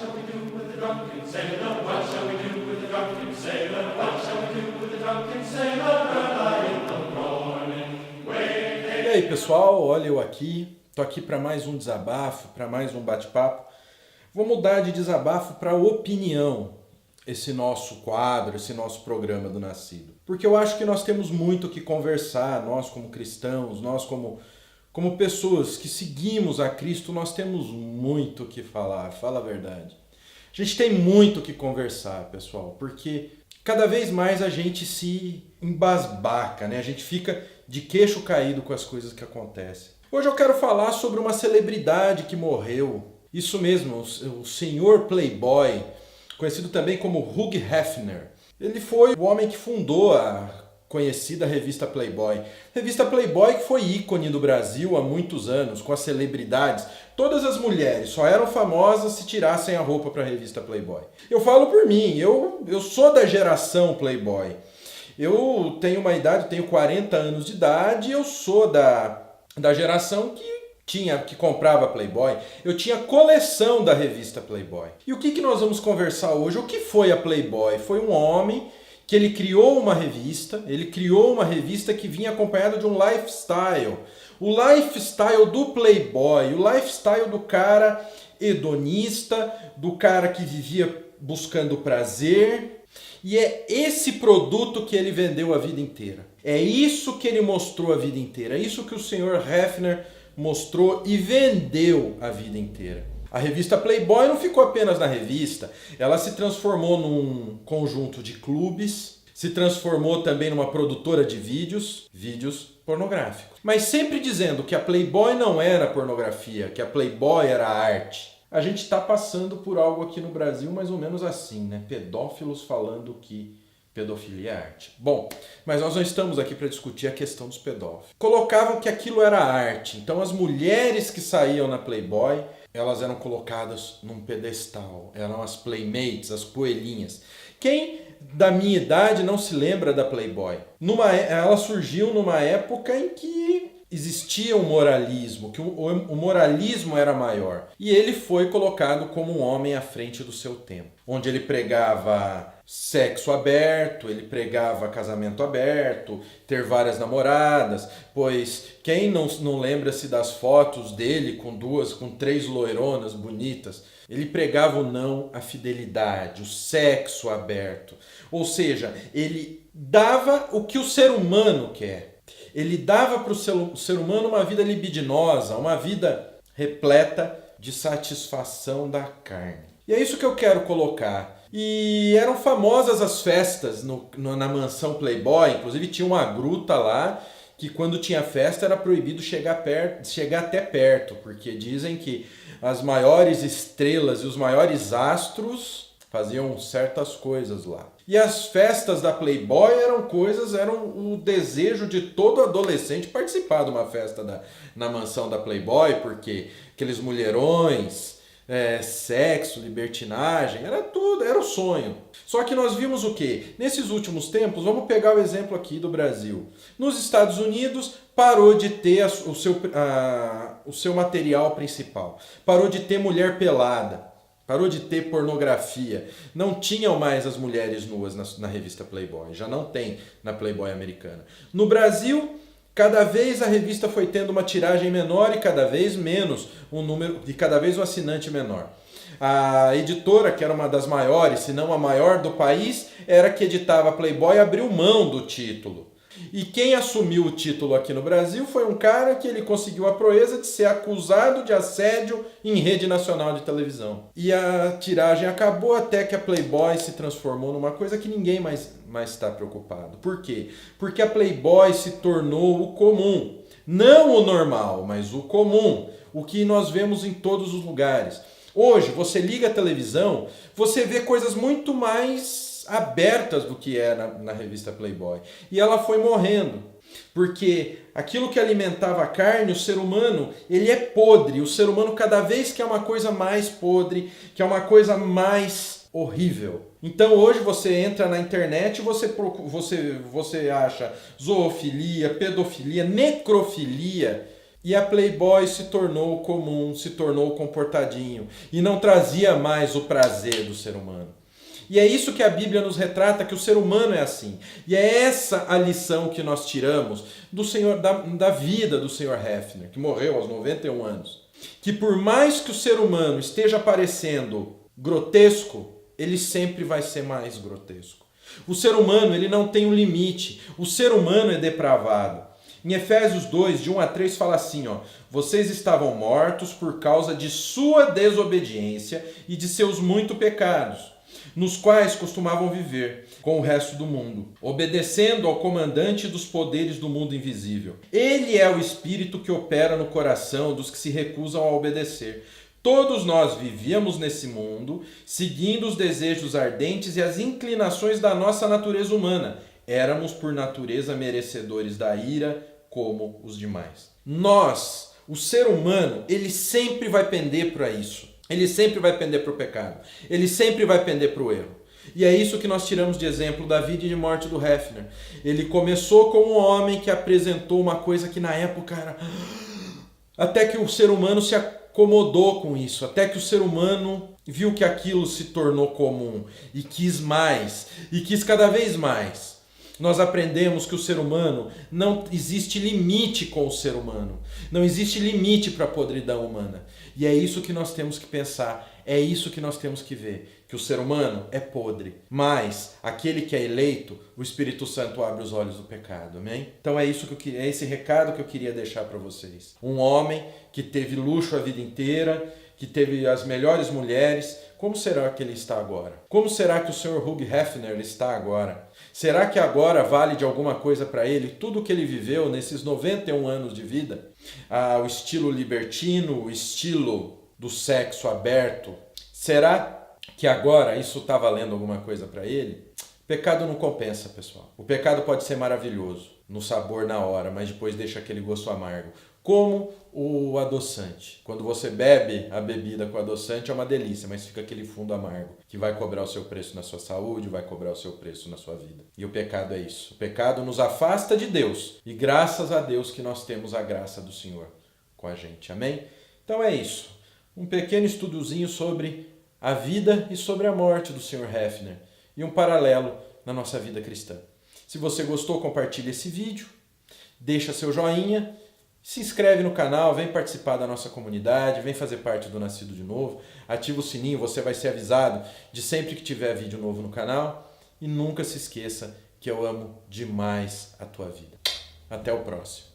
shall we do with the drunken sailor? What shall we do with the drunken sailor? What shall we do with the drunken sailor early in the morning? E aí, pessoal, olha eu aqui. Tô aqui para mais um desabafo, para mais um bate-papo. Vou mudar de desabafo para opinião, esse nosso quadro, esse nosso programa do Nascido. Porque eu acho que nós temos muito o que conversar, nós como cristãos, nós como pessoas que seguimos a Cristo, nós temos muito o que falar, fala a verdade. A gente tem muito o que conversar, pessoal, porque cada vez mais a gente se embasbaca, né? A gente fica de queixo caído com as coisas que acontecem. Hoje eu quero falar sobre uma celebridade que morreu. Isso mesmo, o senhor Playboy, conhecido também como Hugh Hefner. Ele foi o homem que fundou a conhecida revista Playboy. Revista Playboy que foi ícone do Brasil há muitos anos, com as celebridades. Todas as mulheres só eram famosas se tirassem a roupa para a revista Playboy. Eu falo por mim, eu sou da geração Playboy. Eu tenho uma idade, tenho 40 anos de idade e eu sou da geração que comprava Playboy. Eu tinha coleção da revista Playboy. E o que nós vamos conversar hoje? O que foi a Playboy? Foi um homem que ele criou uma revista que vinha acompanhada de um lifestyle. O lifestyle do Playboy, o lifestyle do cara hedonista, do cara que vivia buscando prazer. E é esse produto que ele vendeu a vida inteira. É isso que ele mostrou a vida inteira. É isso que o senhor Hefner mostrou e vendeu a vida inteira. A revista Playboy não ficou apenas na revista. Ela se transformou num conjunto de clubes, se transformou também numa produtora de vídeos pornográficos. Mas sempre dizendo que a Playboy não era pornografia, que a Playboy era arte. A gente está passando por algo aqui no Brasil mais ou menos assim, né? Pedófilos falando que pedofilia é arte. Bom, mas nós não estamos aqui para discutir a questão dos pedófilos. Colocavam que aquilo era arte. Então as mulheres que saíam na Playboy, elas eram colocadas num pedestal. Eram as playmates, as coelhinhas. Quem da minha idade não se lembra da Playboy? Ela surgiu numa época em que existia um moralismo, que o moralismo era maior. E ele foi colocado como um homem à frente do seu tempo. Onde ele pregava sexo aberto, ele pregava casamento aberto, ter várias namoradas, pois quem não lembra-se das fotos dele com 3 loironas bonitas? Ele pregava o não à fidelidade, o sexo aberto. Ou seja, ele dava o que o ser humano quer. Ele dava para o ser humano uma vida libidinosa, uma vida repleta de satisfação da carne. E é isso que eu quero colocar. E eram famosas as festas na mansão Playboy, inclusive tinha uma gruta lá que quando tinha festa era proibido chegar até perto, porque dizem que as maiores estrelas e os maiores astros faziam certas coisas lá. E as festas da Playboy eram o desejo de todo adolescente participar de uma festa na mansão da Playboy, porque aqueles mulherões, sexo, libertinagem, era tudo, era o sonho. Só que nós vimos o quê? Nesses últimos tempos, vamos pegar o exemplo aqui do Brasil. Nos Estados Unidos, parou de ter o seu material principal. Parou de ter mulher pelada. Parou de ter pornografia. Não tinham mais as mulheres nuas na revista Playboy. Já não tem na Playboy americana. No Brasil, cada vez a revista foi tendo uma tiragem menor e cada vez menos e cada vez um assinante menor. A editora, que era uma das maiores, se não a maior do país, era que editava a Playboy e abriu mão do título. E quem assumiu o título aqui no Brasil foi um cara que ele conseguiu a proeza de ser acusado de assédio em rede nacional de televisão. E a tiragem acabou até que a Playboy se transformou numa coisa que ninguém mais está preocupado. Por quê? Porque a Playboy se tornou o comum. Não o normal, mas o comum. O que nós vemos em todos os lugares. Hoje, você liga a televisão, você vê coisas muito mais abertas do que é na revista Playboy. E ela foi morrendo. Porque aquilo que alimentava a carne, o ser humano, ele é podre. O ser humano cada vez quer uma coisa mais podre, quer uma coisa mais horrível. Então hoje você entra na internet e você acha zoofilia, pedofilia, necrofilia, E a Playboy se tornou comum, se tornou comportadinho e não trazia mais o prazer do ser humano. E é isso que a Bíblia nos retrata, que o ser humano é assim. E é essa a lição que nós tiramos do Senhor, da vida do Sr. Hefner, que morreu aos 91 anos. Que por mais que o ser humano esteja parecendo grotesco, ele sempre vai ser mais grotesco. O ser humano, ele não tem um limite. O ser humano é depravado. Em Efésios 2, de 1 a 3, fala assim, vocês estavam mortos por causa de sua desobediência e de seus muitos pecados, nos quais costumavam viver com o resto do mundo, obedecendo ao comandante dos poderes do mundo invisível. Ele é o espírito que opera no coração dos que se recusam a obedecer. Todos nós vivíamos nesse mundo, seguindo os desejos ardentes e as inclinações da nossa natureza humana. Éramos, por natureza, merecedores da ira, como os demais. Nós, o ser humano, ele sempre vai pender para isso. Ele sempre vai pender para o pecado. Ele sempre vai pender para o erro. E é isso que nós tiramos de exemplo da vida e de morte do Hefner. Ele começou como um homem que apresentou uma coisa que na época era... Até que o ser humano se acomodou com isso. Até que o ser humano viu que aquilo se tornou comum. E quis mais. E quis cada vez mais. Nós aprendemos que o ser humano, não existe limite com o ser humano. Não existe limite para a podridão humana. E é isso que nós temos que pensar. É isso que nós temos que ver. Que o ser humano é podre. Mas aquele que é eleito, o Espírito Santo abre os olhos do pecado. Amém? Então é esse recado que eu queria deixar para vocês. Um homem que teve luxo a vida inteira, que teve as melhores mulheres. Como será que ele está agora? Como será que o Sr. Hugh Hefner está agora? Será que agora vale de alguma coisa para ele tudo que ele viveu nesses 91 anos de vida? O estilo libertino, o estilo do sexo aberto. Será que agora isso está valendo alguma coisa para ele? Pecado não compensa, pessoal. O pecado pode ser maravilhoso, no sabor na hora, mas depois deixa aquele gosto amargo. Como o adoçante. Quando você bebe a bebida com adoçante é uma delícia, mas fica aquele fundo amargo que vai cobrar o seu preço na sua saúde, vai cobrar o seu preço na sua vida. E o pecado é isso. O pecado nos afasta de Deus. E graças a Deus que nós temos a graça do Senhor com a gente. Amém? Então é isso. Um pequeno estudozinho sobre a vida e sobre a morte do Sr. Hefner. E um paralelo na nossa vida cristã. Se você gostou, compartilhe esse vídeo. Deixa seu joinha. Se inscreve no canal, vem participar da nossa comunidade, vem fazer parte do Nascido de Novo, ativa o sininho, você vai ser avisado de sempre que tiver vídeo novo no canal e nunca se esqueça que eu amo demais a tua vida. Até o próximo.